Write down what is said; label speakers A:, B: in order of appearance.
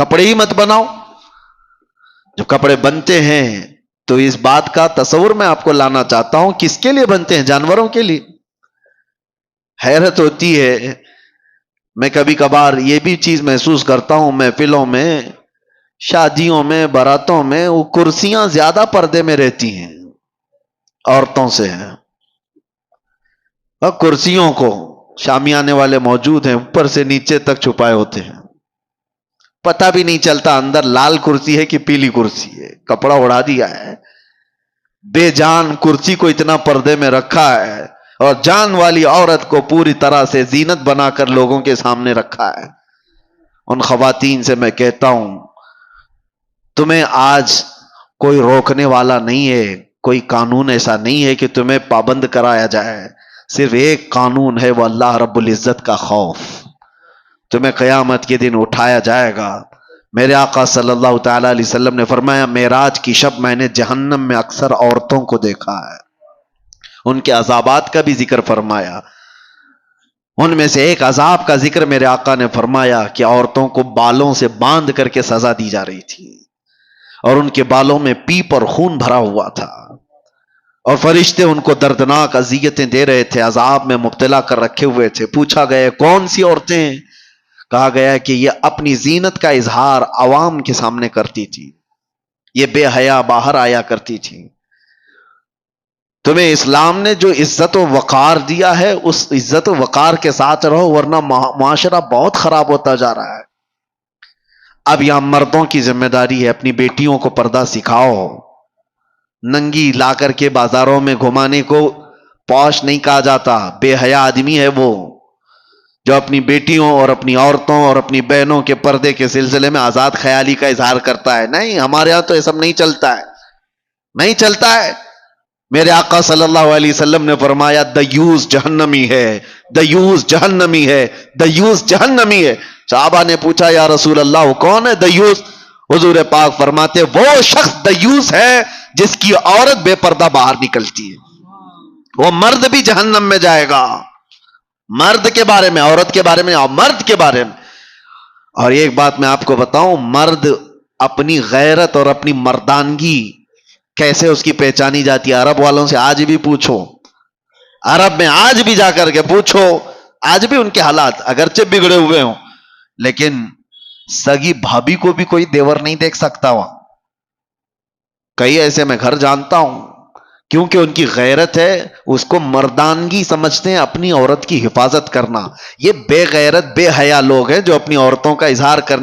A: کپڑے ہی مت بناؤ. جب کپڑے بنتے ہیں تو اس بات کا تصور میں آپ کو لانا چاہتا ہوں، کس کے لیے بنتے ہیں؟ جانوروں کے لیے. حیرت ہوتی ہے، میں کبھی کبھار یہ بھی چیز محسوس کرتا ہوں، محفلوں میں، شادیوں میں، باراتوں میں، وہ کرسیاں زیادہ پردے میں رہتی ہیں عورتوں سے. اور کرسیوں کو شامیانے والے موجود ہیں، اوپر سے نیچے تک چھپائے ہوتے ہیں، پتہ بھی نہیں چلتا اندر لال کرسی ہے کہ پیلی کرسی ہے، کپڑا اڑا دیا ہے. بے جان کرسی کو اتنا پردے میں رکھا ہے، اور جان والی عورت کو پوری طرح سے زینت بنا کر لوگوں کے سامنے رکھا ہے. ان خواتین سے میں کہتا ہوں، تمہیں آج کوئی روکنے والا نہیں ہے، کوئی قانون ایسا نہیں ہے کہ تمہیں پابند کرایا جائے. صرف ایک قانون ہے، وہ اللہ رب العزت کا خوف. تمہیں قیامت کے دن اٹھایا جائے گا. میرے آقا صلی اللہ تعالی علیہ وسلم نے فرمایا، معراج کی شب میں نے جہنم میں اکثر عورتوں کو دیکھا ہے. ان کے عذابات کا بھی ذکر فرمایا. ان میں سے ایک عذاب کا ذکر میرے آقا نے فرمایا کہ عورتوں کو بالوں سے باندھ کر کے سزا دی جا رہی تھی، اور ان کے بالوں میں پیپ اور خون بھرا ہوا تھا، اور فرشتے ان کو دردناک اذیتیں دے رہے تھے، عذاب میں مبتلا کر رکھے ہوئے تھے. پوچھا گیا کون سی عورتیں؟ کہا گیا کہ یہ اپنی زینت کا اظہار عوام کے سامنے کرتی تھی، یہ بے حیا باہر آیا کرتی تھی. تمہیں اسلام نے جو عزت و وقار دیا ہے، اس عزت و وقار کے ساتھ رہو، ورنہ معاشرہ بہت خراب ہوتا جا رہا ہے. اب یہاں مردوں کی ذمہ داری ہے، اپنی بیٹیوں کو پردہ سکھاؤ. ننگی لا کر کے بازاروں میں گھمانے کو پوش نہیں کہا جاتا. بے حیا آدمی ہے وہ جو اپنی بیٹیوں اور اپنی عورتوں اور اپنی بہنوں کے پردے کے سلسلے میں آزاد خیالی کا اظہار کرتا ہے. نہیں، ہمارے ہاں تو یہ سب نہیں چلتا ہے، نہیں چلتا ہے. میرے آقا صلی اللہ علیہ وسلم نے فرمایا، دیوس جہنمی ہے، دیوس جہنمی ہے، دیوس جہنمی ہے. صحابہ نے پوچھا یا رسول اللہ وہ کون ہے دیوس؟ حضور پاک فرماتے وہ شخص دیوس ہے جس کی عورت بے پردہ باہر نکلتی ہے. وہ مرد بھی جہنم میں جائے گا. مرد کے بارے میں، عورت کے بارے میں، اور مرد کے بارے میں. اور ایک بات میں آپ کو بتاؤں، مرد اپنی غیرت اور اپنی مردانگی کیسے اس کی پہچانی جاتی ہے؟ عرب والوں سے آج بھی پوچھو، عرب میں آج بھی جا کر کے پوچھو، آج بھی ان کے حالات اگرچہ بگڑے ہوئے ہوں، لیکن سگی بھابھی کو بھی کوئی دیور نہیں دیکھ سکتا وہاں. کئی ایسے میں گھر جانتا ہوں، کیونکہ ان کی غیرت ہے، اس کو مردانگی سمجھتے ہیں، اپنی عورت کی حفاظت کرنا. یہ بے غیرت بے حیا لوگ ہیں جو اپنی عورتوں کا اظہار کرنے